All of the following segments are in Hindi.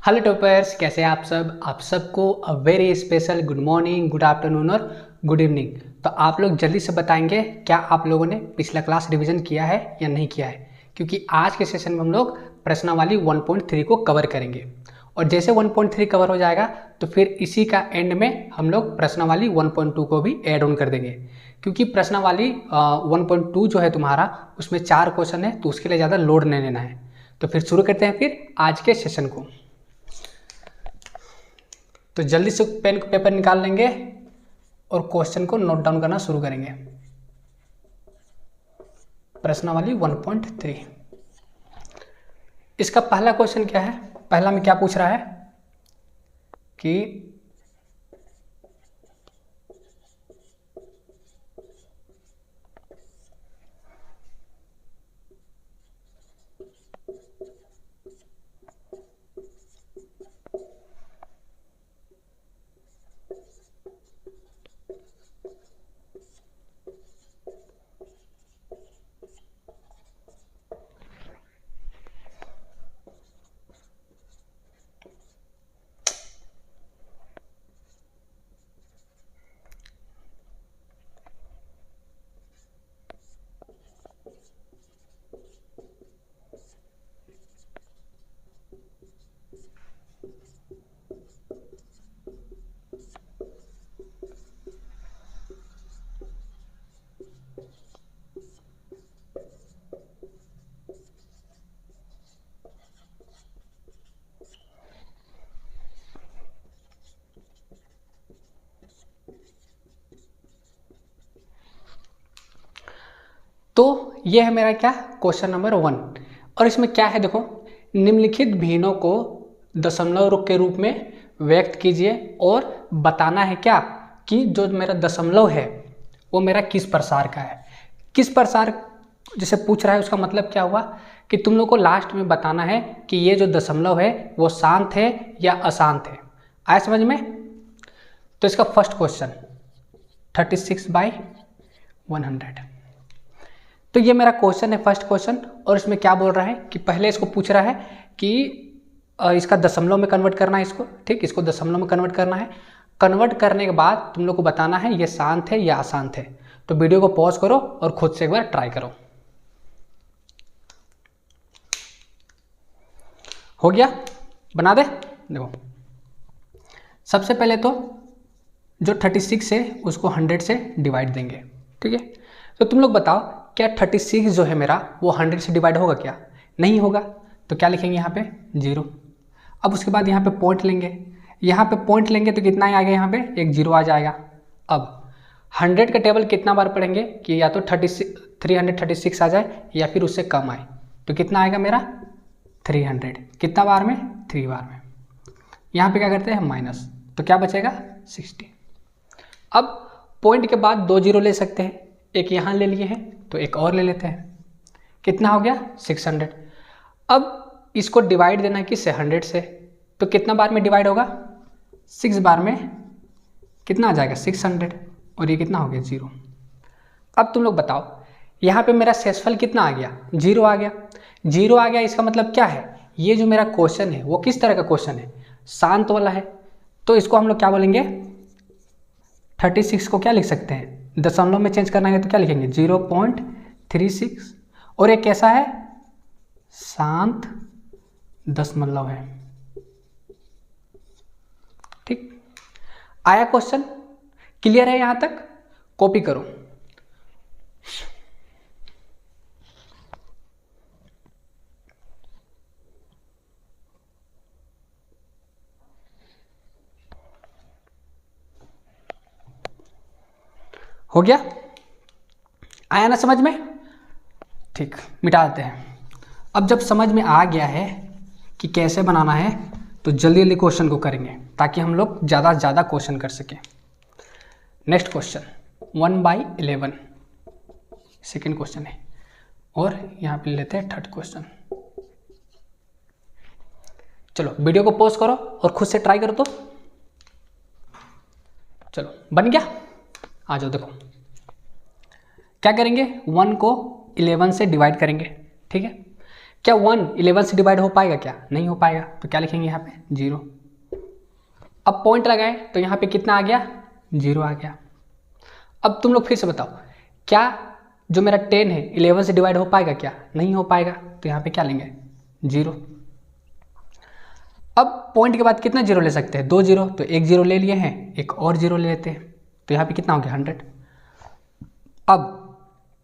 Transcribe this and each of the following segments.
हेलो टॉपर्स, कैसे हैं आप सब। आप सबको a very special good morning, good afternoon और गुड इवनिंग। तो आप लोग जल्दी से बताएंगे क्या आप लोगों ने पिछला क्लास रिवीजन किया है या नहीं किया है, क्योंकि आज के सेशन में हम लोग प्रश्नावली 1.3 को कवर करेंगे। और जैसे 1.3 कवर हो जाएगा तो फिर इसी का एंड में हम लोग प्रश्नावली 1.2 को भी ऐड ऑन कर देंगे, क्योंकि प्रश्नावली 1.2 जो है तुम्हारा उसमें 4 क्वेश्चन है, तो उसके लिए ज़्यादा लोड नहीं लेना है। तो फिर शुरू करते हैं फिर आज के सेशन को। तो जल्दी से पेन पेपर निकाल लेंगे और क्वेश्चन को नोट डाउन करना शुरू करेंगे। प्रश्नावली 1.3, इसका पहला क्वेश्चन क्या है। पहला में क्या पूछ रहा है कि तो ये है मेरा क्या क्वेश्चन नंबर 1। और इसमें क्या है देखो, निम्नलिखित भिन्नों को दशमलव के रूप में व्यक्त कीजिए और बताना है क्या कि जो मेरा दशमलव है वो मेरा किस प्रसार का है। किस प्रसार जैसे पूछ रहा है उसका मतलब क्या हुआ कि तुम लोग को लास्ट में बताना है कि ये जो दशमलव है वो शांत है या अशांत है। आया समझ में। तो इसका फर्स्ट क्वेश्चन 36/100, तो ये मेरा क्वेश्चन है फर्स्ट क्वेश्चन। और इसमें क्या बोल रहा है कि पहले इसको पूछ रहा है कि इसका दशमलव में कन्वर्ट करना है इसको, ठीक, इसको दशमलव में कन्वर्ट करना है। कन्वर्ट करने के बाद तुम लोग को बताना है ये शांत है या अशांत है। तो वीडियो को पॉज करो और खुद से एक बार ट्राई करो। हो गया, बना दे। देखो सबसे पहले तो जो 36 है उसको 100 से डिवाइड देंगे, ठीक है। तो तुम लोग बताओ क्या 36 जो है मेरा वो 100 से डिवाइड होगा क्या? नहीं होगा। तो क्या लिखेंगे यहाँ पे 0। अब उसके बाद यहाँ पे पॉइंट लेंगे, यहाँ पे पॉइंट लेंगे तो कितना आ गया, यहाँ पे एक 0 आ जाएगा। अब 100 का टेबल कितना बार पढ़ेंगे कि या तो 336 आ जाए या फिर उससे कम आए। तो कितना आएगा मेरा 300, कितना बार में 3 बार में। यहाँ पे क्या करते हैं माइनस, तो क्या बचेगा 60। अब पॉइंट के बाद 2 0 ले सकते हैं, एक यहाँ ले लिए हैं तो एक और ले लेते हैं। कितना हो गया 600। अब इसको डिवाइड देना है किससे 100 से, तो कितना बार में डिवाइड होगा 6 बार में। कितना आ जाएगा 600 और ये कितना हो गया 0। अब तुम लोग बताओ यहाँ पे मेरा शेषफल कितना आ गया 0 आ गया। 0 आ गया, इसका मतलब क्या है, ये जो मेरा क्वेश्चन है वो किस तरह का क्वेश्चन है, शांत वाला है। तो इसको हम लोग क्या बोलेंगे 36 को क्या लिख सकते हैं, दशमलव में चेंज करना है तो क्या लिखेंगे 0.36। और एक कैसा है, शांत दशमलव है। ठीक, आया क्वेश्चन, क्लियर है यहां तक? कॉपी करो। हो गया, आया ना समझ में? ठीक, मिटा देते हैं। अब जब समझ में आ गया है कि कैसे बनाना है तो जल्दी जल्दी क्वेश्चन को करेंगे ताकि हम लोग ज़्यादा से ज़्यादा क्वेश्चन कर सकें। नेक्स्ट क्वेश्चन 1/11 सेकेंड क्वेश्चन है, और यहाँ पे लेते हैं थर्ड क्वेश्चन। चलो वीडियो को पॉज करो और खुद से ट्राई करो। तो चलो बन गया, आ जाओ। देखो क्या करेंगे, 1 को 11 से डिवाइड करेंगे, ठीक है। क्या 1 11 से डिवाइड हो पाएगा क्या? नहीं हो पाएगा, तो क्या लिखेंगे यहाँ पे 0। अब पॉइंट लगाए तो यहाँ पे कितना आ गया? 0 आ गया। अब तुम लोग फिर से बताओ, क्या जो मेरा 10 है 11 से डिवाइड हो पाएगा क्या? नहीं हो पाएगा, तो यहाँ पे क्या लेंगे? 0। अब पॉइंट के बाद कितना 0 ले सकते हैं? 2 0, तो एक 0 ले लिए हैं, एक और 0 ले लेते हैं, तो यहाँ पे कितना हो गया? 100। अब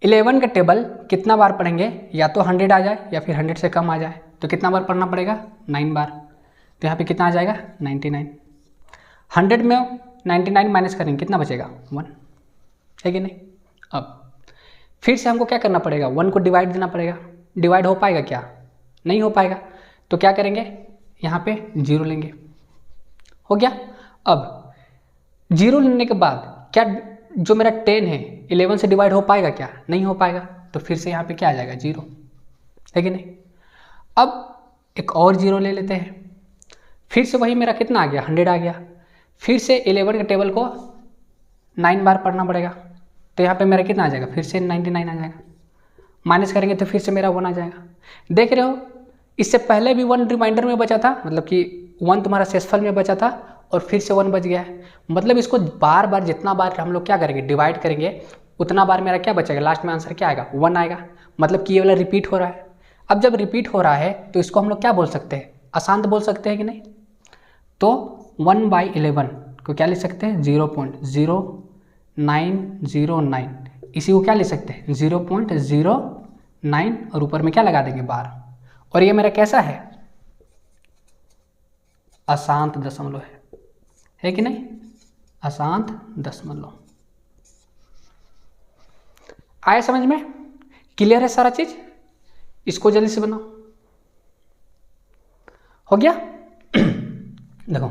11 का टेबल कितना बार पढ़ेंगे? या तो 100 आ जाए या फिर 100 से कम आ जाए, तो कितना बार पढ़ना पड़ेगा? 9 बार। तो यहाँ पे कितना आ जाएगा? 99। 100 में 99 माइनस करेंगे, कितना बचेगा? 1, है कि नहीं? अब फिर से हमको क्या करना पड़ेगा? 1 को डिवाइड देना पड़ेगा। डिवाइड हो पाएगा क्या? नहीं हो पाएगा, तो क्या करेंगे? यहाँ पे 0 लेंगे। हो गया। अब 0 लेने के बाद क्या जो मेरा 10 है 11 से डिवाइड हो पाएगा क्या? नहीं हो पाएगा, तो फिर से यहाँ पे क्या आ जाएगा? 0, है कि नहीं? अब एक और 0 ले लेते हैं, फिर से वही मेरा कितना आ गया? 100 आ गया। फिर से 11 के टेबल को 9 बार पढ़ना पड़ेगा, तो यहाँ पे मेरा कितना आ जाएगा? फिर से 99 आ जाएगा। माइनस करेंगे तो फिर से मेरा 1 आ जाएगा। देख रहे हो, इससे पहले भी 1 रिमाइंडर में बचा था, मतलब कि 1 तुम्हारा शेषफल में बचा था और फिर से 1 बच गया है। मतलब इसको बार बार जितना बार हम लोग क्या करेंगे? डिवाइड करेंगे, उतना बार मेरा क्या बचेगा? लास्ट में आंसर क्या आएगा? 1 आएगा। मतलब कि ये वाला रिपीट हो रहा है। अब जब रिपीट हो रहा है तो इसको हम लोग क्या बोल सकते हैं? अशांत बोल सकते हैं कि नहीं? तो 1/11 को क्या लिख सकते हैं? 0.0909। इसी को क्या लिख सकते हैं? 0.09 और ऊपर में क्या लगा देंगे? बार। और ये मेरा कैसा है? अशांत दशमलव है कि नहीं? अशांत दशमलव। आया समझ में? क्लियर है सारा चीज? इसको जल्दी से बनाओ। हो गया? देखो,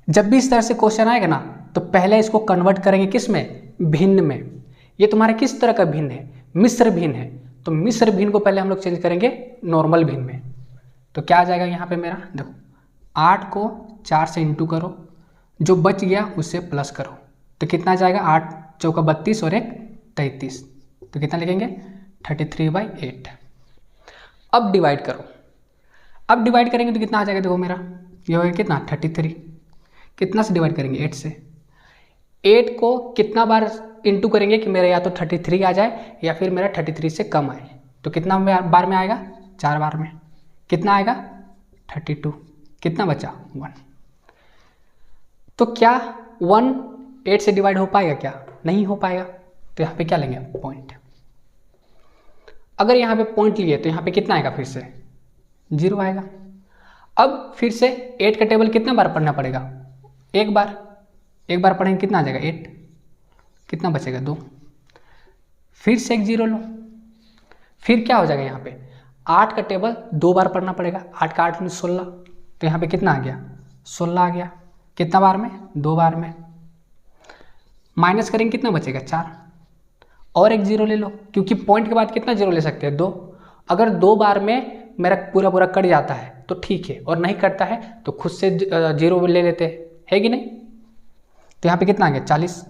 जब भी इस तरह से क्वेश्चन आएगा ना, तो पहले इसको कन्वर्ट करेंगे किस में? भिन्न में। ये तुम्हारा किस तरह का भिन्न है? मिश्र भिन्न है। तो मिश्र भिन्न को पहले हम लोग चेंज करेंगे नॉर्मल भिन्न में। तो क्या आ जाएगा यहाँ पे मेरा? देखो, 8 को 4 से इंटू करो, जो बच गया उससे प्लस करो, तो कितना आ जाएगा? 8 चौका 32 और 1 33, तो कितना लिखेंगे? 33/8। अब डिवाइड करो। अब डिवाइड करेंगे तो कितना आ जाएगा? देखो मेरा ये होगा कितना? 33। कितना से डिवाइड करेंगे? 8 से। 8 को कितना बार इंटू करेंगे कि मेरा या तो 33 आ जाए या फिर मेरा 33 से कम आए, तो कितना बार में आएगा? 4 बार में। कितना आएगा? 32। कितना बचा? 1। तो क्या 1 8 से डिवाइड हो पाएगा क्या? नहीं हो पाएगा, तो यहाँ पे क्या लेंगे? पॉइंट। अगर यहाँ पे पॉइंट लिए तो यहाँ पे कितना आएगा? फिर से 0 आएगा। अब फिर से 8 का टेबल कितना बार पढ़ना पड़ेगा? एक बार पढ़ेंगे, कितना आ जाएगा? 8। कितना बचेगा? 2। फिर से एक 0 लो, फिर क्या हो जाएगा? यहाँ पे 8 का टेबल 2 बार पढ़ना पड़ेगा। 8 का 8 में 16, तो यहाँ पे कितना आ गया? 16 आ गया। कितना बार में? 2 बार में। माइनस करेंगे, कितना बचेगा? 4। और एक 0 ले लो, क्योंकि पॉइंट के बाद कितना 0 ले सकते हैं? 2। अगर 2 बार में मेरा पूरा कट जाता है तो ठीक है, और नहीं कटता है तो खुद से 0 ले लेते हैं, है कि नहीं? तो यहाँ पे कितना आ गया? 40।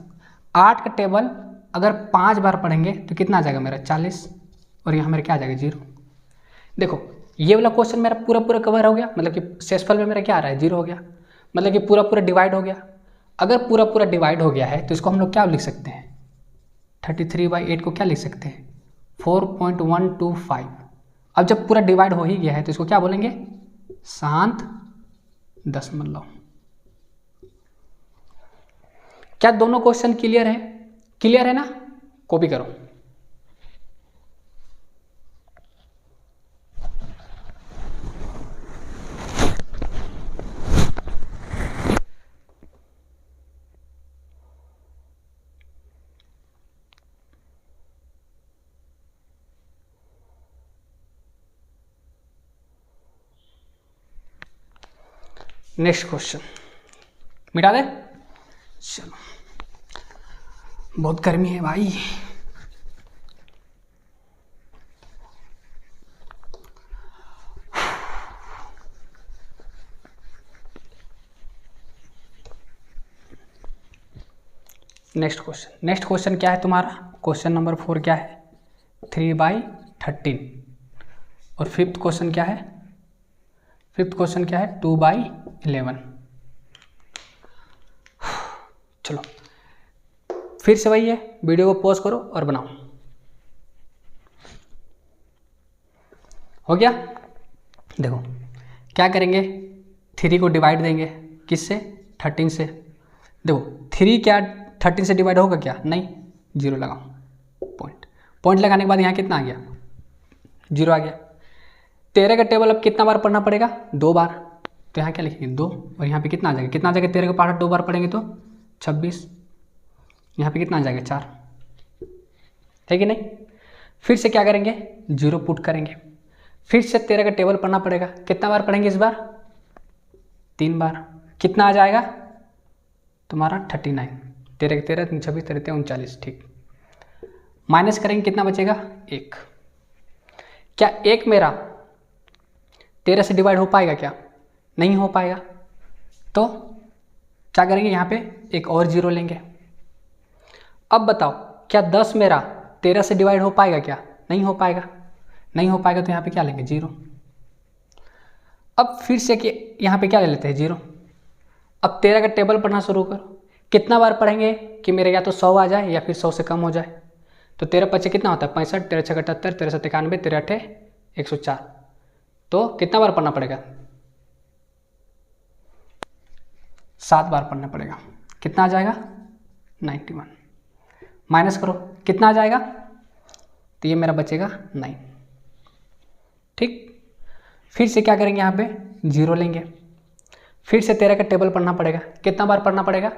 8 का टेबल अगर 5 बार पढ़ेंगे तो कितना आ जाएगा मेरा? 40, और यहाँ मेरा क्या आ जाएगा? 0। देखो, ये वाला क्वेश्चन मेरा पूरा कवर हो गया, मतलब कि शेषफल में मेरा क्या आ रहा है? 0 हो गया, मतलब कि पूरा डिवाइड हो गया। अगर पूरा डिवाइड हो गया है तो इसको हम लोग क्या लिख सकते हैं? 33/8 को क्या लिख सकते हैं? 4.125। अब जब पूरा डिवाइड हो ही गया है तो इसको क्या बोलेंगे? शांत दशमलव। क्या दोनों क्वेश्चन क्लियर है? क्लियर है ना? कॉपी करो। नेक्स्ट क्वेश्चन मिटा दे। चलो, बहुत गर्मी है भाई। नेक्स्ट क्वेश्चन क्या है तुम्हारा? क्वेश्चन नंबर 4 क्या है? 3/13। और फिफ्थ क्वेश्चन क्या है? फिफ्थ क्वेश्चन क्या है? 2/11। चलो फिर से वही है, वीडियो को पॉज करो और बनाओ। हो गया? देखो क्या करेंगे, 3 को डिवाइड देंगे किससे? 13 से। देखो 3 क्या 13 से डिवाइड होगा क्या? नहीं, 0 लगाओ, पॉइंट लगाने के बाद यहाँ कितना आ गया? 0 आ गया। 13 का टेबल अब कितना बार पढ़ना पड़ेगा? 2 बार। तो यहाँ क्या लिखेंगे? 2, और यहाँ पे कितना आ जाएगा? कितना आ जाएगा? 13 का पार्ट 2 बार पढ़ेंगे तो 26। यहाँ पे कितना आ जाएगा? 4, है कि नहीं? फिर से क्या करेंगे? 0 पुट करेंगे। फिर से 13 का टेबल पढ़ना पड़ेगा। कितना बार पढ़ेंगे इस बार? 3 बार। कितना आ जाएगा तुम्हारा? 39। 13 13 3 26 13 39, ठीक। माइनस करेंगे, कितना बचेगा? 1। क्या 1 मेरा 13 से डिवाइड हो पाएगा क्या? नहीं हो पाएगा। तो क्या करेंगे? यहाँ पे एक और 0 लेंगे। अब बताओ क्या 10 मेरा 13 से डिवाइड हो पाएगा क्या? नहीं हो पाएगा। नहीं हो पाएगा तो यहाँ पे क्या लेंगे? 0। अब फिर से कि यहाँ पे क्या ले लेते हैं? 0। अब 13 का टेबल पढ़ना शुरू करो। कितना बार पढ़ेंगे कि मेरे या तो 100 आ जाए या फिर 100 से कम हो जाए? तो 13 पच्चे कितना होता है? 65, 13 छः 78, 13 7 91, 13 8 104। तो कितना बार पढ़ना पड़ेगा? 7 बार पढ़ना पड़ेगा। कितना आ जाएगा? 91। माइनस करो, कितना आ जाएगा? तो ये मेरा बचेगा 9, ठीक। फिर से क्या करेंगे? यहाँ पे 0 लेंगे। फिर से 13 का टेबल पढ़ना पड़ेगा। कितना बार पढ़ना पड़ेगा?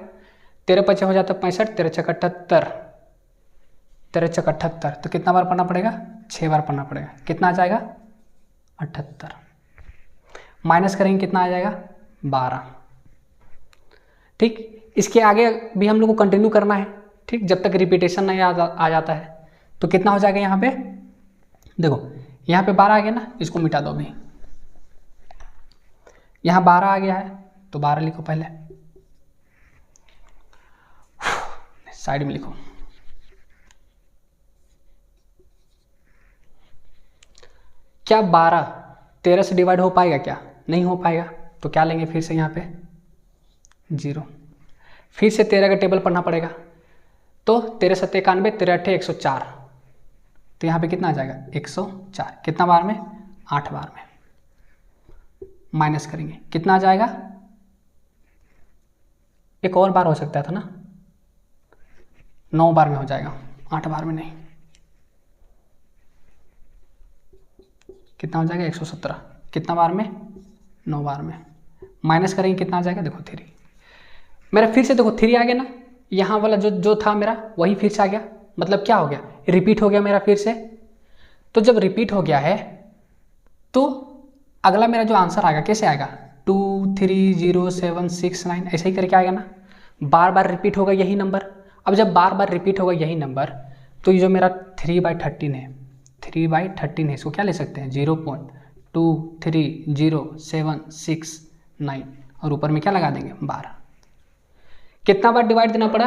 13 पच्चे हो जाता है 65, 13 छः 78, 13 छः 78। तो कितना बार पढ़ना पड़ेगा? 6 बार पढ़ना पड़ेगा। कितना आ जाएगा? 78। माइनस करेंगे, कितना आ जाएगा? 12, ठीक। इसके आगे भी हम लोग को कंटिन्यू करना है, ठीक, जब तक रिपीटेशन नहीं आ जाता है। तो कितना हो जाएगा यहाँ पे? देखो यहाँ पे 12 आ गया ना, इसको मिटा दो अभी। यहाँ 12 आ गया है तो 12 लिखो पहले, साइड में लिखो। क्या 12 13 से डिवाइड हो पाएगा क्या? नहीं हो पाएगा। तो क्या लेंगे? फिर से यहाँ पे 0। फिर से 13 का टेबल पढ़ना पड़ेगा। तो 13 7 91, 13 8 104। तो यहाँ पे कितना आ जाएगा? 104। कितना बार में? 8 बार में। माइनस करेंगे, कितना आ जाएगा? एक और बार हो सकता था ना, 9 बार में हो जाएगा, 8 बार में नहीं। कितना हो जाएगा? 117। कितना बार में? 9 बार में। माइनस करेंगे, कितना आ जाएगा? देखो 3 मेरा। फिर से देखो 3 आ गया ना, यहाँ वाला जो था मेरा वही फिर से आ गया। मतलब क्या हो गया? रिपीट हो गया मेरा फिर से। तो जब रिपीट हो गया है तो अगला मेरा जो आंसर आएगा कैसे आएगा? 2 3 0 7 6 9 ऐसे ही करके आएगा ना। बार बार रिपीट होगा यही नंबर। अब जब बार बार रिपीट होगा यही नंबर, तो ये जो मेरा 3/13 है, 3/13 है, इसको क्या ले सकते हैं? 0.230769 और ऊपर में क्या लगा देंगे? 12। कितना बार डिवाइड देना पड़ा?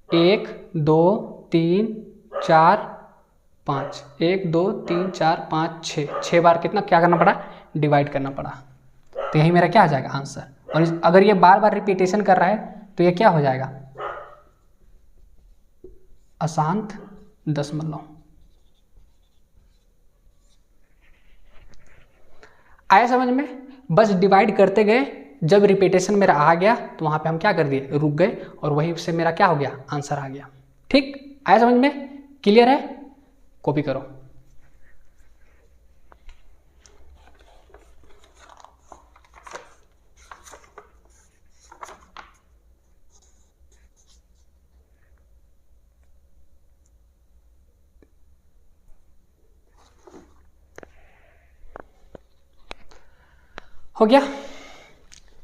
1 2 3 4 5, 1 2 3 4 5 6 बार कितना क्या करना पड़ा? डिवाइड करना पड़ा। तो यही मेरा क्या आ जाएगा? आंसर। और अगर ये बार बार रिपीटेशन कर रहा है तो ये क्या हो जाएगा? अशांत दशमलव। आया समझ में? बस डिवाइड करते गए, जब रिपीटेशन मेरा आ गया तो वहां पे हम क्या कर दिए? रुक गए, और वही से मेरा क्या हो गया? आंसर आ गया। ठीक, आया समझ में? क्लियर है? कॉपी करो। हो गया?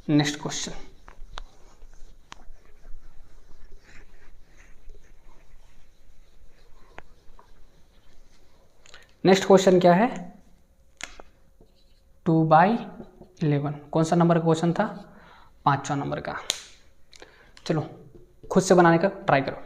Next question. नेक्स्ट क्वेश्चन क्या है? 2/11। कौन सा नंबर का क्वेश्चन था? 5वां नंबर का। चलो खुद से बनाने का ट्राई करो।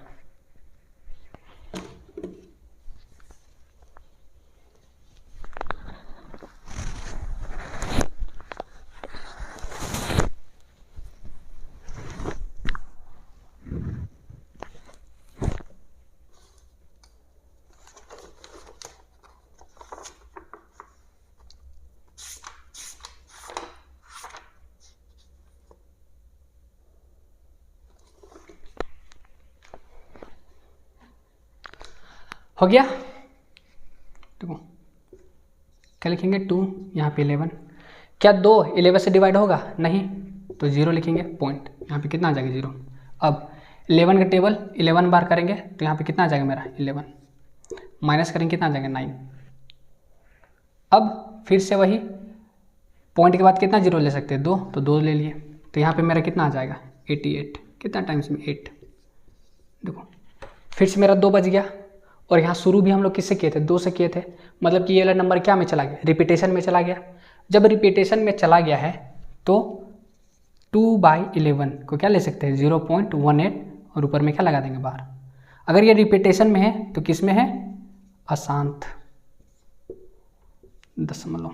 हो गया। देखो क्या लिखेंगे 2, यहाँ पे 11, क्या 2 11 से डिवाइड होगा? नहीं, तो 0 लिखेंगे पॉइंट, यहाँ पे कितना आ जाएगा 0। अब 11 का टेबल 11 बार करेंगे तो यहाँ पे कितना आ जाएगा मेरा 11, माइनस करेंगे कितना आ जाएगा 9। अब फिर से वही पॉइंट के बाद कितना जीरो ले सकते हैं 2, तो 2 ले लिए, तो यहाँ पे मेरा कितना आ जाएगा 88, कितना टाइम्स में 8। देखो फिर से मेरा 2 बज गया, और यहाँ शुरू भी हम लोग किससे किए थे 2 से किए थे, मतलब कि ये वाला नंबर क्या में चला गया रिपीटेशन में चला गया। जब रिपीटेशन में चला गया है तो 2/11 को क्या ले सकते हैं 0.18, और ऊपर में क्या लगा देंगे बाहर। अगर ये रिपीटेशन में है तो किस में है अशांत दशमलव।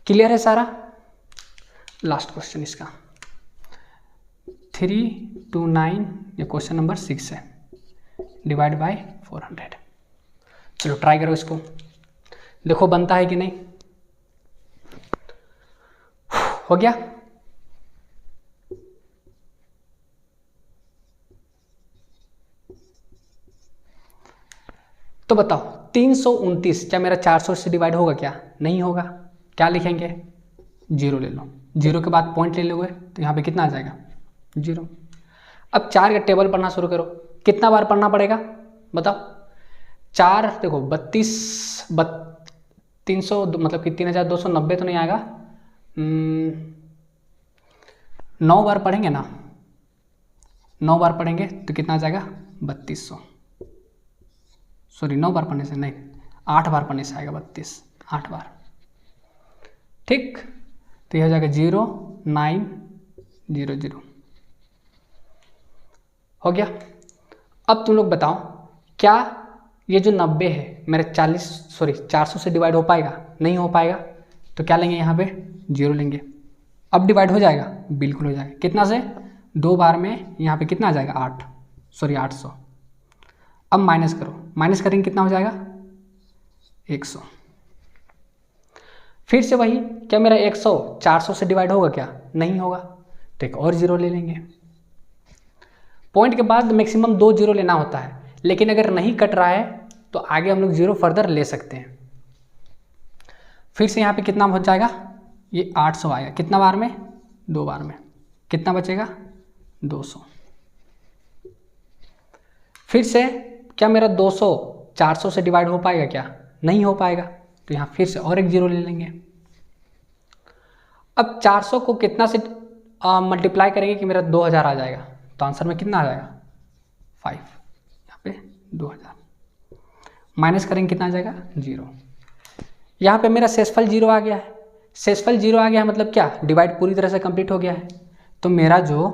क्लियर है सारा। लास्ट क्वेश्चन इसका 329, ये क्वेश्चन नंबर 6 है, डिवाइड बाय 400। चलो ट्राई करो इसको, देखो बनता है कि नहीं। हो गया। तो बताओ 329 क्या मेरा 400 से डिवाइड होगा क्या? नहीं होगा। क्या लिखेंगे 0 ले लो, 0 के बाद पॉइंट ले लोगे तो यहाँ पे कितना आ जाएगा 0। अब 4 का टेबल पढ़ना शुरू करो, कितना बार पढ़ना पड़ेगा बताओ। 4 देखो 300 मतलब कि 3290 तो नहीं आएगा, 9 बार पढ़ेंगे ना, 9 बार पढ़ेंगे तो कितना आ जाएगा 3200। सॉरी 9 बार पढ़ने से नहीं, 8 बार पढ़ने से आएगा 32, 8 बार। ठीक, तो यह हो जाएगा 0900। हो गया। अब तुम लोग बताओ क्या ये जो 90 है मेरे 400 से डिवाइड हो पाएगा? नहीं हो पाएगा, तो क्या लेंगे यहाँ पे 0 लेंगे। अब डिवाइड हो जाएगा? बिल्कुल हो जाएगा। कितना से 2 बार में यहाँ पे कितना आ जाएगा 800। अब माइनस करो, माइनस करेंगे कितना हो जाएगा 100। फिर से वही, क्या मेरा 100 400 से डिवाइड होगा क्या? नहीं होगा, तो एक और 0 ले लेंगे। पॉइंट के बाद मैक्सिमम 2 0 लेना होता है, लेकिन अगर नहीं कट रहा है तो आगे हम लोग 0 फर्दर ले सकते हैं। फिर से यहाँ पे कितना हो जाएगा, ये 800 आएगा, कितना बार में 2 बार में, कितना बचेगा 200। फिर से क्या मेरा 200 400 से डिवाइड हो पाएगा क्या? नहीं हो पाएगा, तो यहाँ फिर से और एक 0 ले लेंगे। अब 400 को कितना से मल्टीप्लाई करेंगे कि मेरा 2000 आ जाएगा, तो आंसर में कितना आ जाएगा 5, यहाँ पे 2000। माइनस करेंगे कितना आ जाएगा 0। यहाँ पे मेरा शेषफल 0 आ गया है। शेषफल 0 आ गया है मतलब क्या, डिवाइड पूरी तरह से कंप्लीट हो गया है। तो मेरा जो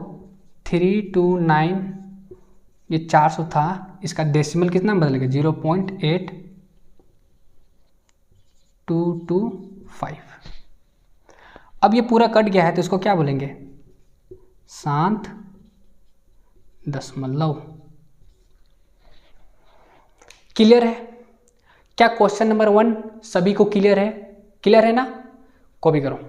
329 ये 400 था, इसका डेसिमल कितना बदलेगा 0.8225। अब ये पूरा कट गया है तो इसको क्या बोलेंगे शांत दशमलव। क्लियर है क्या? क्वेश्चन नंबर 1 सभी को क्लियर है? क्लियर है ना? कॉपी करो।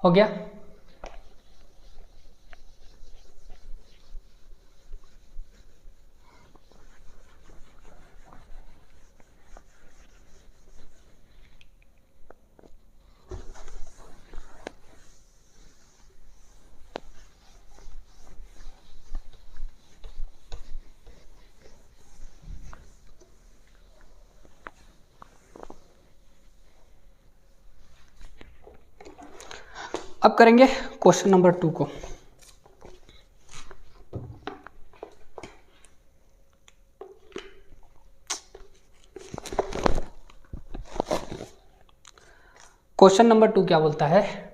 हो गया। अब करेंगे क्वेश्चन नंबर 2 को। क्वेश्चन नंबर 2 क्या बोलता है,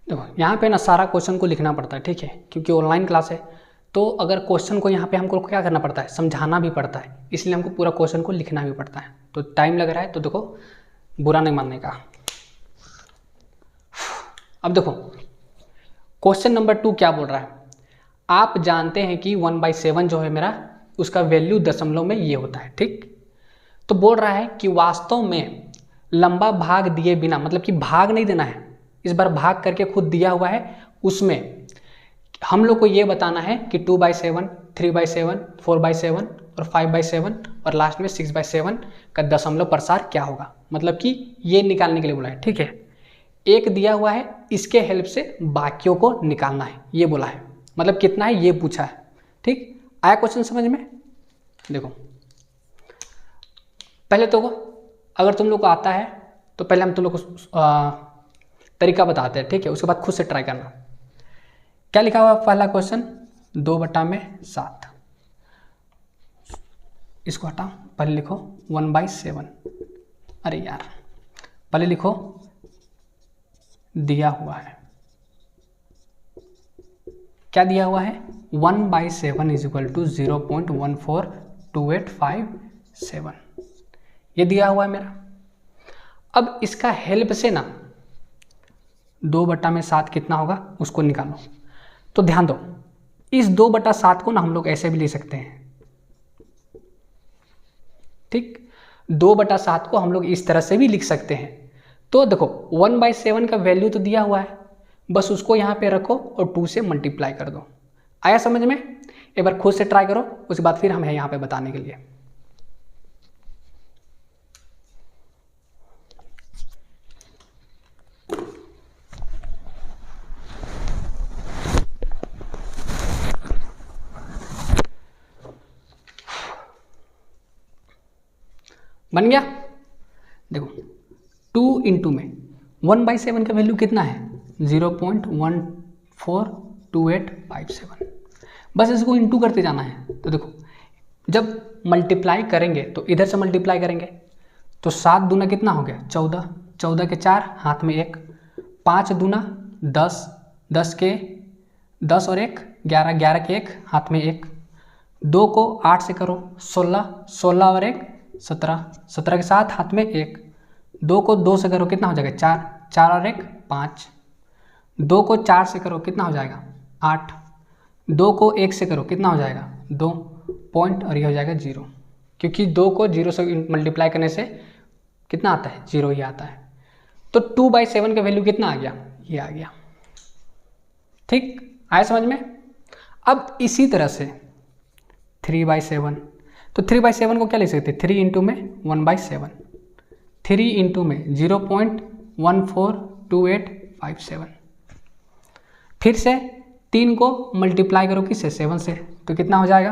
देखो यहाँ पे ना सारा क्वेश्चन को लिखना पड़ता है, ठीक है, क्योंकि ऑनलाइन क्लास है। तो अगर क्वेश्चन को यहाँ पे हमको क्या करना पड़ता है, समझाना भी पड़ता है, इसलिए हमको पूरा क्वेश्चन को लिखना भी पड़ता है। तो टाइम लग रहा है, तो देखो बुरा नहीं मानने का। अब देखो क्वेश्चन नंबर 2 क्या बोल रहा है, आप जानते हैं कि 1/7 जो है मेरा, उसका वैल्यू दशमलव में ये होता है, ठीक। तो बोल रहा है कि वास्तव में लंबा भाग दिए बिना, मतलब कि भाग नहीं देना है, इस बार भाग करके खुद दिया हुआ है, उसमें हम लोग को ये बताना है कि 2/7, 3/7, 4/7 और 5/7 और लास्ट में 6/7 का दशमलव प्रसार क्या होगा, मतलब कि ये निकालने के लिए बोला है, ठीक है। एक दिया हुआ है, इसके हेल्प से बाकियों को निकालना है, ये बोला है, मतलब कितना है ये पूछा है, ठीक। आया क्वेश्चन समझ में? देखो पहले तो अगर तुम लोग को आता है तो पहले हम तुम लोग को तरीका बताते हैं, ठीक है, उसके बाद खुद से ट्राई करना। क्या लिखा हुआ है पहला क्वेश्चन, 2/7, इसको हटाओ, पहले लिखो 1/7। अरे यार, पहले लिखो दिया हुआ है, क्या दिया हुआ है, 1/7 = 0.142857, ये दिया हुआ है मेरा। अब इसका हेल्प से ना 2/7 कितना होगा उसको निकालो। तो ध्यान दो, इस 2/7 को ना हम लोग ऐसे भी ले सकते हैं, ठीक। 2/7 को हम लोग इस तरह से भी लिख सकते हैं। तो देखो 1/7 का वैल्यू तो दिया हुआ है, बस उसको यहाँ पे रखो और 2 से मल्टीप्लाई कर दो। आया समझ में? एक बार खुद से ट्राई करो, उसके बाद फिर हम हैं यहाँ पे बताने के लिए। बन गया? देखो 2 इंटू में 1/7 का वैल्यू कितना है, 0.142857, बस इसको इंटू करते जाना है। तो देखो जब मल्टीप्लाई करेंगे तो इधर से मल्टीप्लाई करेंगे, तो 7 दूना कितना हो गया, 14, 14 के 4 हाथ में 1, 5 दूना 10, 10 के 10 और 1 11, 11 के 1 हाथ में 1, 2 को 8 से करो 16, 16 और 1 17, 17 के 7 हाथ में 1, 2 को 2 से करो कितना हो जाएगा 4, 4 और 1 5, 2 को 4 से करो कितना हो जाएगा 8, 2 को 1 से करो कितना हो जाएगा 2 पॉइंट, और ये हो जाएगा 0, क्योंकि 2 को 0 से मल्टीप्लाई करने से कितना आता है, 0 ही आता है। तो 2/7 का वैल्यू कितना आ गया, ये आ गया, ठीक। आया समझ में? अब इसी तरह से 3/7, तो 3/7 को क्या लिख सकते हैं, 3 इंटू में 1/7, 3 इंटू में 0.142857, फिर से 3 को मल्टीप्लाई करो किससे, 7 से, तो कितना हो जाएगा,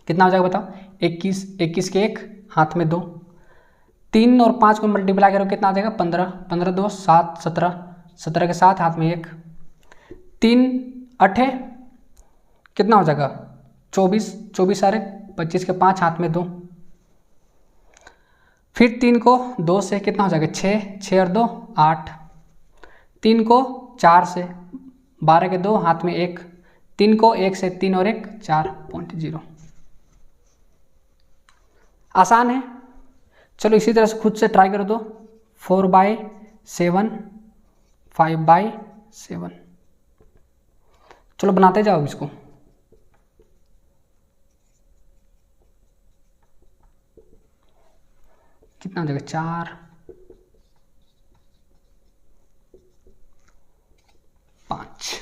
कितना हो जाएगा बताओ, 21, 21 के 1 हाथ में 2, 3 और 5 को मल्टीप्लाई करो कितना आ जाएगा 15, 15 2 7, 17, 17 के 7 हाथ में 1, 3 8 कितना हो जाएगा 24, 24 सारे 25 के 5 हाथ में 2, फिर 3 को 2 से कितना हो जाएगा 6, 6 और 2 8, 3 को 4 से 12 के 2 हाथ में 1, 3 को 1 से 3 और 1 4.0। आसान है। चलो इसी तरह से खुद से ट्राई कर दो। 4/7 5/7। चलो बनाते जाओ इसको। कितना हो जाएगा? 4 5।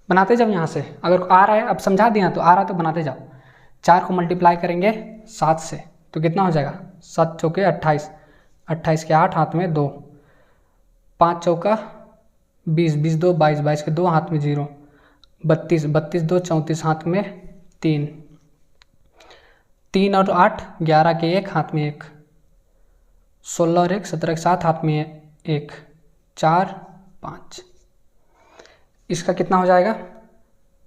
बनाते जाओ यहाँ से। अगर आ रहा है, अब समझा दिया तो आ रहा तो बनाते जाओ। 4 को मल्टीप्लाई करेंगे 7 से तो कितना हो जाएगा? 7 चौके 28, 28 के 8 हाथ में 2, 5 चौका 20, 20 2 22, 22 के 2 हाथ में 0, 32, 32 2 34 हाथ में 3, 3 और 8 11 के 1 हाथ में 1, 16 और 1 17 के 7 हाथ में 1, 4 5। इसका कितना हो जाएगा?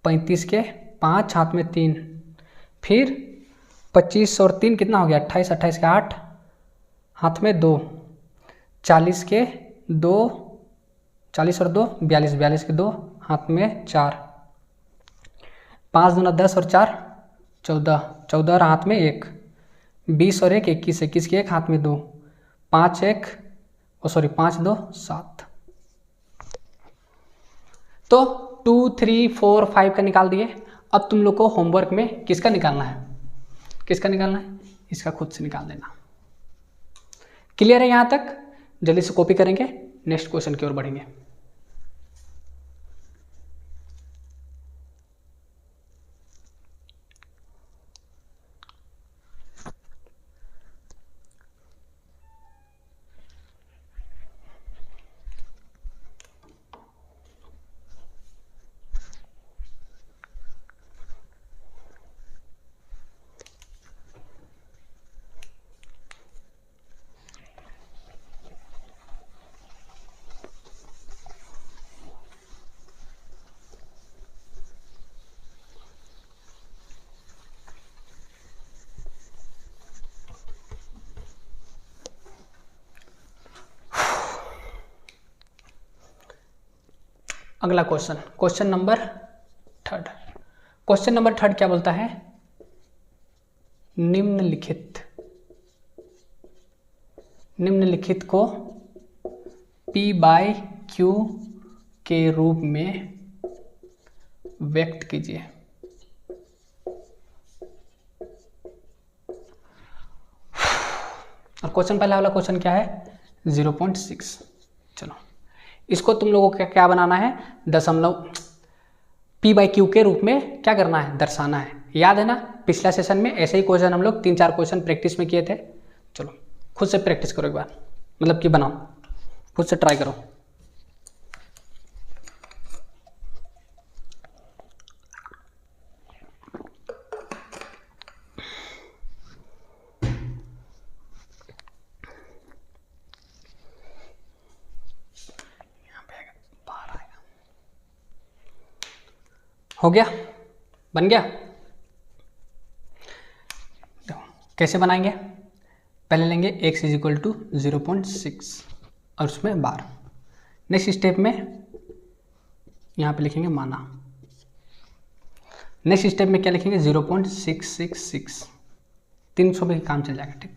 35 के 5 हाथ में 3, फिर 25 और 3 कितना हो गया? 28, 28 के 8 हाथ में 2, 40 के 2, 40 और 2 42, 42 के 2 हाथ में 4, 5 दूना 10 और 4 14, 14 और हाथ में 1, 20 और 1 21, 21 के 1 हाथ में 2, 5 2 7। तो 2 3 4 5 का निकाल दिए। अब तुम लोग को होमवर्क में किसका निकालना है? किसका निकालना है? इसका खुद से निकाल देना। क्लियर है यहाँ तक? जल्दी से कॉपी करेंगे, नेक्स्ट क्वेश्चन की ओर बढ़ेंगे। अगला question, question number 3। Question number 3 क्या बोलता है? निम्नलिखित को P/Q के रूप में व्यक्त कीजिए। और क्वेश्चन पहला वाला क्वेश्चन क्या है? 0.6। चलो इसको तुम लोगों को क्या बनाना है? दशमलव P/Q के रूप में क्या करना है? दर्शाना है। याद है ना, पिछला सेशन में ऐसे ही क्वेश्चन हम लोग 3-4 क्वेश्चन प्रैक्टिस में किए थे। चलो खुद से प्रैक्टिस करो एक बार, मतलब कि बनाओ, खुद से ट्राई करो। हो गया? बन गया? कैसे बनाएंगे? पहले लेंगे x = 0.6 और उसमें बार। नेक्स्ट स्टेप में यहाँ पे लिखेंगे माना। नेक्स्ट स्टेप में क्या लिखेंगे? 0.666। 300 में काम चल जाएगा। ठीक,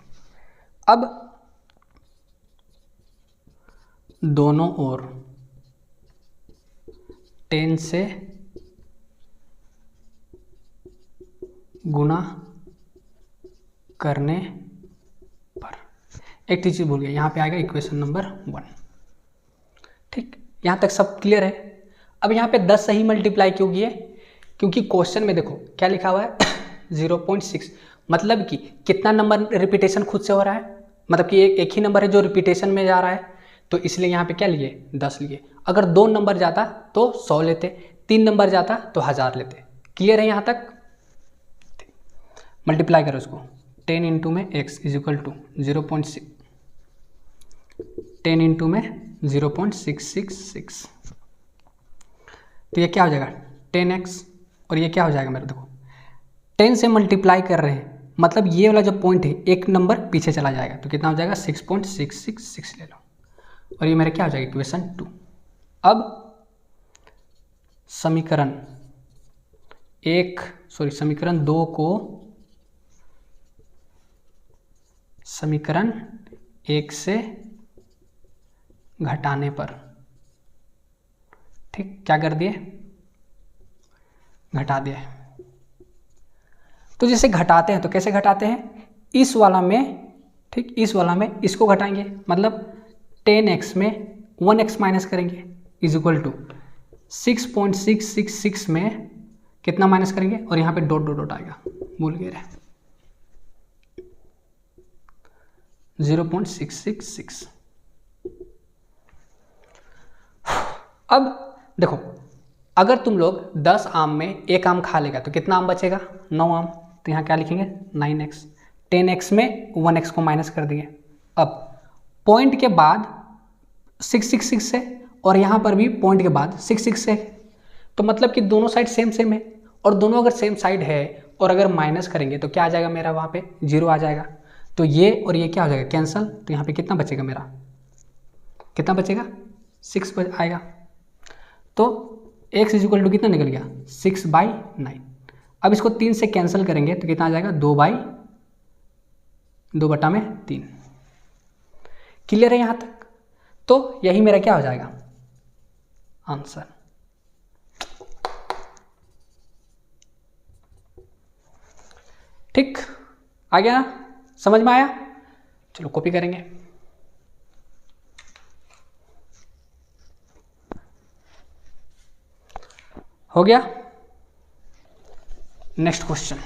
अब दोनों ओर 10 से गुणा करने पर एक चीज़ भूल गया, यहाँ पे आएगा इक्वेशन नंबर 1। ठीक, यहाँ तक सब क्लियर है। अब यहाँ पे 10 सही मल्टीप्लाई क्यों किए? क्योंकि क्वेश्चन में देखो क्या लिखा हुआ है 0.6, मतलब कि कितना नंबर रिपीटेशन खुद से हो रहा है, मतलब कि एक ही नंबर है जो रिपीटेशन में जा रहा है, तो इसलिए यहाँ पे क्या लिए? 10 लिए। अगर 2 नंबर जाता तो 100 लेते, 3 नंबर जाता तो 1000 लेते। क्लियर है यहाँ तक? मल्टीप्लाई करो इसको। 10 इंटू में x = 0.6, 10 इंटू में 0.666, तो ये क्या हो जाएगा? 10x। और ये क्या हो जाएगा मेरे? देखो 10 से मल्टीप्लाई कर रहे हैं, मतलब ये वाला जो पॉइंट है एक नंबर पीछे चला जाएगा, तो कितना हो जाएगा 6.666 ले लो, और ये मेरा क्या हो जाएगा इक्वेशन 2। अब समीकरण 2 को समीकरण 1 से घटाने पर, ठीक, क्या कर दिए, घटा दिए। तो जैसे घटाते हैं तो कैसे घटाते हैं, इस वाला में, ठीक, इस वाला में इसको घटाएंगे, मतलब 10x में 1x माइनस करेंगे इज इक्वल टू 6.666 में कितना माइनस करेंगे, और यहाँ पे डॉट डॉट डॉट आएगा, भूल गए रहे, 0.666। अब देखो, अगर तुम लोग 10 आम में एक आम खा लेगा तो कितना आम बचेगा, 9 आम, तो यहाँ क्या लिखेंगे 9x, 10x में 1x को माइनस कर दिए। अब पॉइंट के बाद 666 से, और यहाँ पर भी पॉइंट के बाद 66 से, तो मतलब कि दोनों साइड सेम सेम है, और दोनों अगर सेम साइड है और अगर माइनस करेंगे तो क्या आ जाएगा मेरा, वहाँ पे 0 आ जाएगा, तो ये और ये क्या हो जाएगा कैंसल, तो यहाँ पे कितना बचेगा मेरा, कितना बचेगा 6 आएगा। तो x इज इक्वल टू कितना निकल गया 6/9। अब इसको 3 से कैंसिल करेंगे तो कितना आ जाएगा 2/3। क्लियर है यहाँ तक, तो यही मेरा क्या हो जाएगा आंसर। ठीक, आ गया, समझ में आया, चलो कॉपी करेंगे। हो गया, नेक्स्ट क्वेश्चन।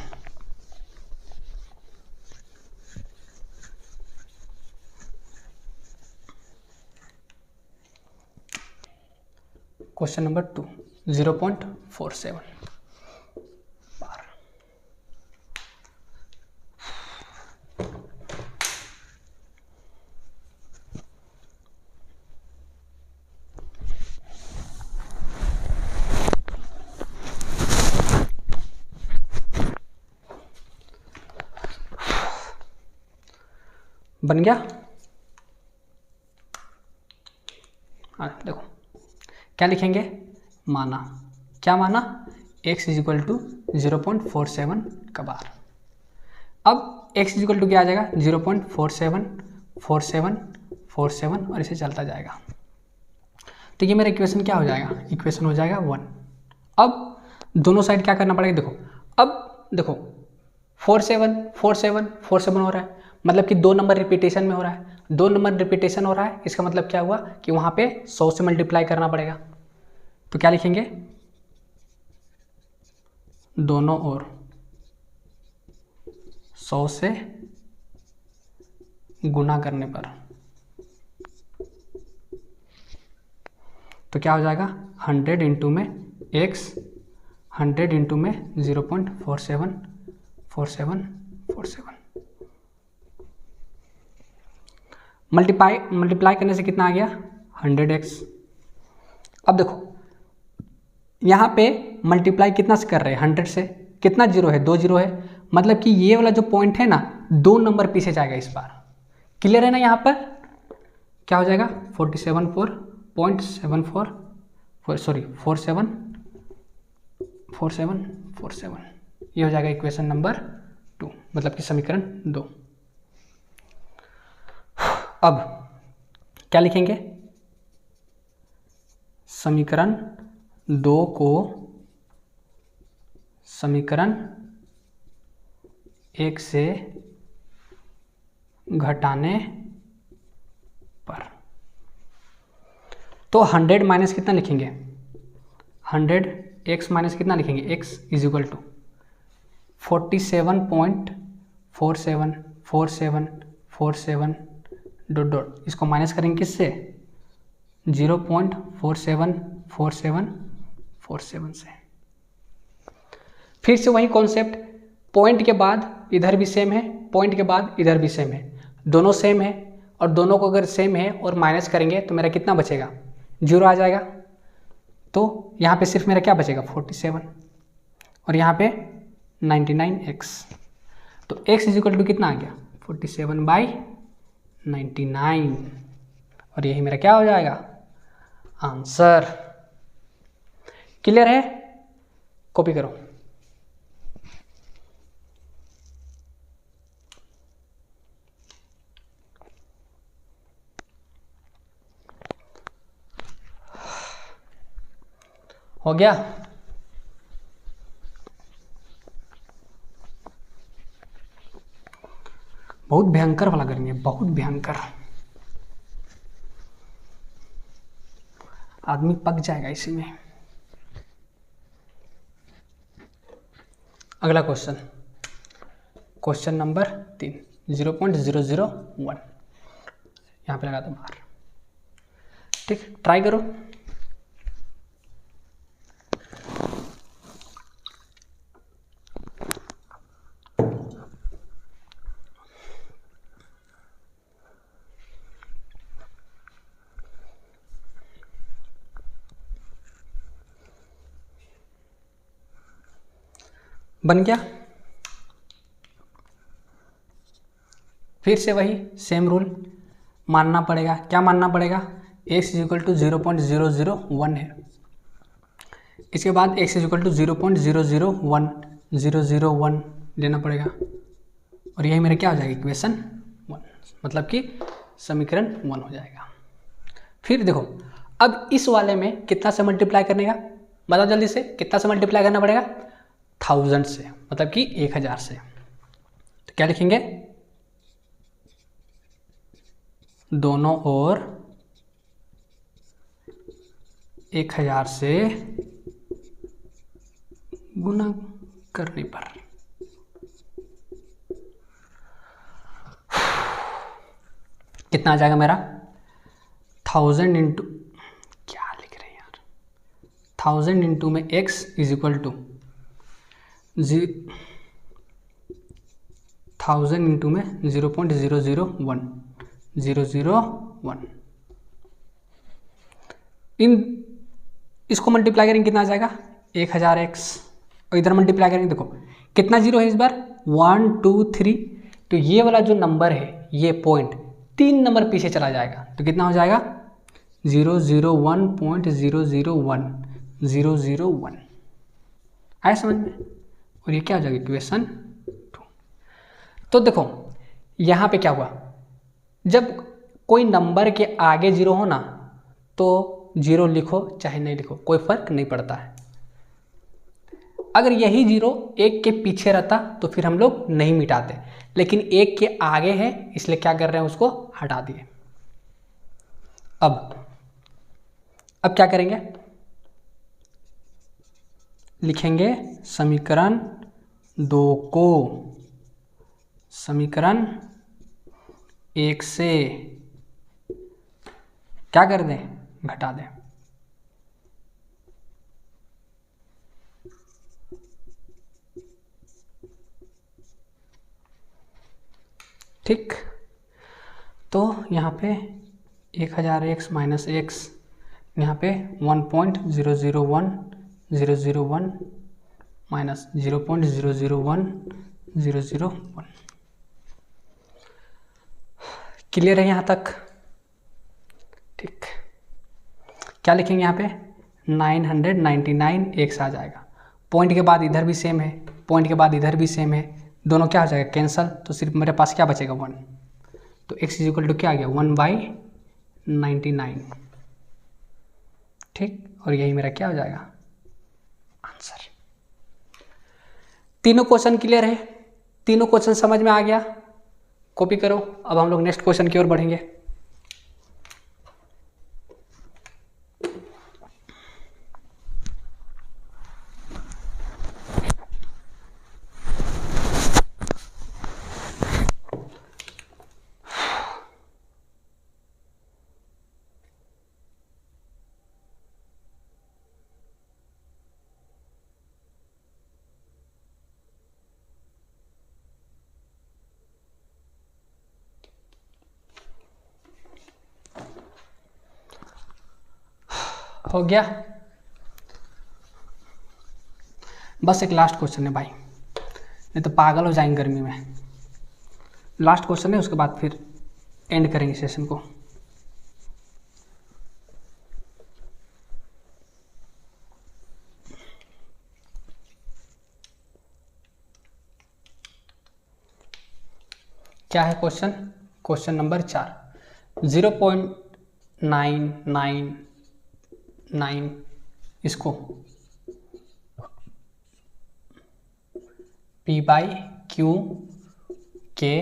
क्वेश्चन नंबर 2, 0.47 बार। बन गया, देखो क्या लिखेंगे, माना, क्या माना, x इज इक्वल टू 0.47 का बार। अब x इज इक्वल टू क्या आ जाएगा 0.47 और इसे चलता जाएगा, तो ये मेरा इक्वेशन क्या हो जाएगा, इक्वेशन हो जाएगा 1। अब दोनों साइड क्या करना पड़ेगा, देखो, अब देखो 47 हो रहा है, मतलब कि 2 नंबर रिपीटेशन में हो रहा है, 2 नंबर रिपीटेशन हो रहा है, इसका मतलब क्या हुआ कि वहाँ पे 100 से मल्टीप्लाई करना पड़ेगा, तो क्या लिखेंगे, दोनों ओर 100 से गुना करने पर, तो क्या हो जाएगा 100 इंटू में x, 100 इंटू में 0.47 मल्टीप्लाई करने से कितना आ गया 100x। अब देखो यहाँ पे मल्टीप्लाई कितना से कर रहे हैं 100 से, कितना जीरो है 2 जीरो है, मतलब कि ये वाला जो पॉइंट है ना 2 नंबर पीछे जाएगा इस बार। क्लियर है ना, यहाँ पर क्या हो जाएगा 47 ये हो जाएगा इक्वेशन नंबर 2, मतलब कि समीकरण 2। अब क्या लिखेंगे, समीकरण 2 को समीकरण 1 से घटाने पर, तो 100 माइनस कितना लिखेंगे 100 x माइनस कितना लिखेंगे x is equal to 47.47 dot dot, इसको माइनस करेंगे किससे 0.47 से। फिर से वही कॉन्सेप्ट, पॉइंट के बाद इधर भी सेम है, पॉइंट के बाद इधर भी सेम है, दोनों सेम है, और दोनों को अगर सेम है और माइनस करेंगे तो मेरा कितना बचेगा 0 आ जाएगा, तो यहाँ पे सिर्फ मेरा क्या बचेगा 47 और यहाँ पे 99x। तो तो x इज इक्वल टू कितना आ गया 47/99 और यही मेरा क्या हो जाएगा आंसर। क्लियर है? कॉपी करो। हो गया? बहुत भयंकर वाला गर्मी है, बहुत भयंकर, आदमी पक जाएगा इसी में। अगला क्वेश्चन, क्वेश्चन नंबर 3, 0.001 यहाँ पे लगा दो बाहर। ठीक, ट्राई करो। बन गया? फिर से वही सेम रूल मानना पड़ेगा। क्या मानना पड़ेगा? x इज इक्वल टू 0.001 है, इसके बाद x इज इक्वल टू 0.001 लेना पड़ेगा और यही मेरा क्या हो जाएगा इक्वेशन 1, मतलब कि समीकरण 1 हो जाएगा। फिर देखो अब इस वाले में कितना से मल्टीप्लाई करने का, बताओ जल्दी से, कितना से मल्टीप्लाई करना पड़ेगा 1000 से, मतलब कि 1000 से। तो क्या लिखेंगे? दोनों ओर 1000 से गुना करने पर कितना आ जाएगा मेरा 1000 इंटू, क्या लिख रहे हैं यार, 1000 इंटू में x is equal to 1000 into में 0.001 इसको मल्टीप्लाई करेंगे कितना आ जाएगा 1000x और इधर मल्टीप्लाई करेंगे, देखो कितना जीरो है इस बार 1 2 3, तो ये वाला जो नंबर है ये पॉइंट 3 नंबर पीछे चला जाएगा, तो कितना हो जाएगा 001.001 आया समझ में, और ये क्या हो जाएगा इक्वेशन 2। तो देखो यहाँ पे क्या हुआ, जब कोई नंबर के आगे जीरो हो ना तो जीरो लिखो चाहे नहीं लिखो कोई फर्क नहीं पड़ता है। अगर यही जीरो एक के पीछे रहता तो फिर हम लोग नहीं मिटाते, लेकिन एक के आगे है इसलिए क्या कर रहे हैं उसको हटा दिए। अब क्या करेंगे, लिखेंगे समीकरण 2 को समीकरण 1 से क्या कर दें, घटा दें। ठीक, तो यहाँ पे 1000x माइनस x, यहाँ पे 1.001001 माइनस 0.001001। क्लियर है यहाँ तक? ठीक, क्या लिखेंगे यहाँ पे 999x आ जाएगा। पॉइंट के बाद इधर भी सेम है, पॉइंट के बाद इधर भी सेम है, दोनों क्या हो जाएगा कैंसल, तो सिर्फ मेरे पास क्या बचेगा 1, तो x इज इक्वल टू क्या आ गया 1/99। ठीक, और यही मेरा क्या हो जाएगा आंसर। तीनों क्वेश्चन क्लियर है, तीनों क्वेश्चन समझ में आ गया, कॉपी करो। अब हम लोग नेक्स्ट क्वेश्चन की ओर बढ़ेंगे। हो गया, बस एक लास्ट क्वेश्चन है भाई, नहीं तो पागल हो जाएंगे गर्मी में। लास्ट क्वेश्चन है, उसके बाद फिर एंड करेंगे सेशन को। क्या है क्वेश्चन? क्वेश्चन नंबर 4, 0.999 इसको P/Q के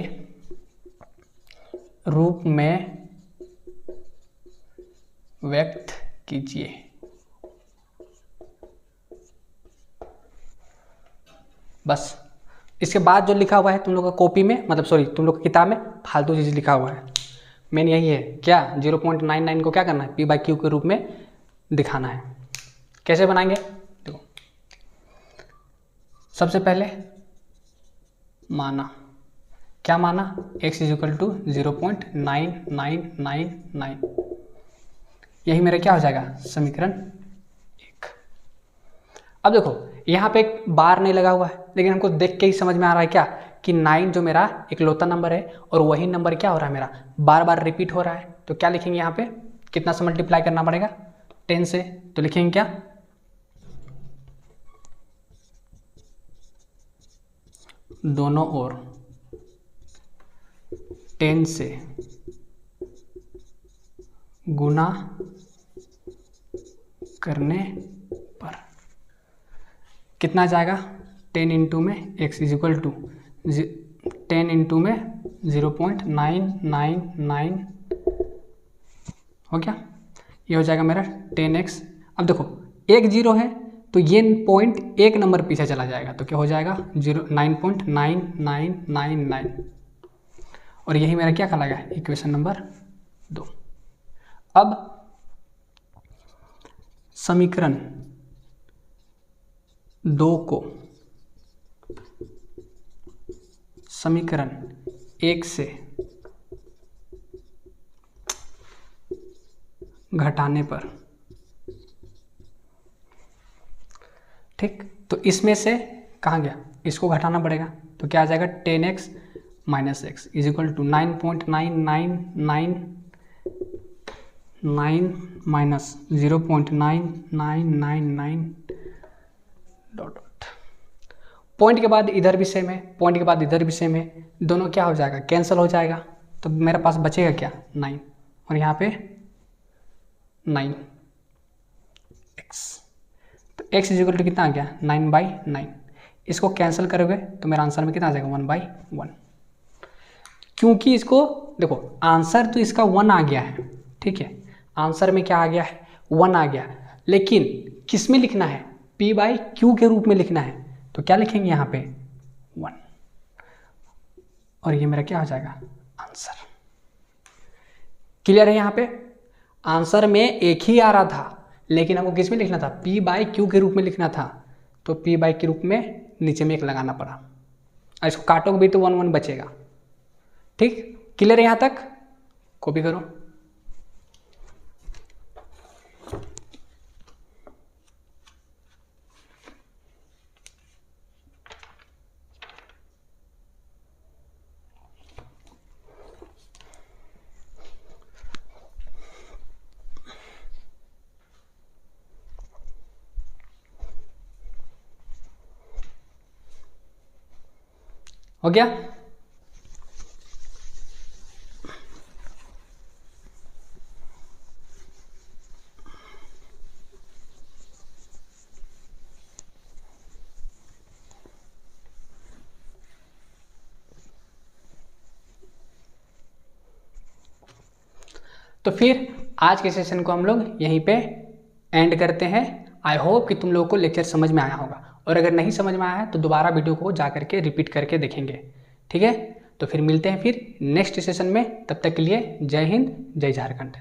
रूप में व्यक्त कीजिए। बस इसके बाद जो लिखा हुआ है तुम लोग का कॉपी में, मतलब सॉरी तुम लोग की किताब में फालतू चीज़ लिखा हुआ है, मेन यही है क्या, 0.99 को क्या करना है, P/Q के रूप में दिखाना है। कैसे बनाएंगे? देखो, सबसे पहले माना, क्या माना, x = 0.9999, यही मेरा क्या हो जाएगा, समीकरण 1। अब देखो यहाँ पे एक बार नहीं लगा हुआ है, लेकिन हमको देख के ही समझ में आ रहा है क्या कि 9 जो मेरा इकलौता नंबर है और वही नंबर क्या हो रहा है, मेरा बार बार रिपीट हो रहा है। तो क्या लिखेंगे यहाँ पे, कितना से मल्टीप्लाई करना पड़ेगा, 10 से। तो लिखेंगे क्या, दोनों ओर 10 से गुना करने पर कितना जाएगा, 10 इंटू में x = 10 इंटू में 0.999 हो गया, ये हो जाएगा मेरा 10x। अब देखो एक जीरो है तो ये पॉइंट एक नंबर पीछे चला जाएगा, तो क्या हो जाएगा 9.9999, और यही मेरा क्या कहलाएगा, इक्वेशन नंबर 2। अब समीकरण 2 को समीकरण 1 से घटाने पर, ठीक, तो इसमें से कहाँ गया, इसको घटाना पड़ेगा, तो क्या आ जाएगा 10x - x = 9.999 minus 0.9999 dot dot, point के बाद इधर भी सेम है, पॉइंट के बाद इधर भी सेम है, दोनों क्या हो जाएगा, कैंसिल हो जाएगा। तो मेरे पास बचेगा क्या, 9, और यहाँ पे 9x, तो x = कितना आ गया, 9/9। इसको कैंसिल करोगे तो मेरा आंसर में कितना आ जाएगा, 1/1। क्योंकि इसको देखो आंसर तो इसका 1 आ गया है, ठीक है, आंसर में क्या आ गया है, 1 आ गया, लेकिन किस में लिखना है, P/Q के रूप में लिखना है, तो क्या लिखेंगे यहाँ पे 1, और ये मेरा क्या हो जाएगा, आंसर। क्लियर है? यहाँ पे आंसर में एक ही आ रहा था, लेकिन हमको किस में लिखना था, P/Q के रूप में लिखना था, तो P/Q के रूप में नीचे में एक लगाना पड़ा, और इसको काटोगे भी तो 1 1 बचेगा। ठीक, क्लियर है? यहाँ तक कॉपी करो। हो गया? तो फिर आज के सेशन को हम लोग यहीं पे एंड करते हैं। आई होप कि तुम लोगों को लेक्चर समझ में आया होगा, और अगर नहीं समझ में आया है तो दोबारा वीडियो को जा करके रिपीट करके देखेंगे। ठीक है, तो फिर मिलते हैं फिर नेक्स्ट सेशन में। तब तक के लिए जय हिंद, जय झारखंड।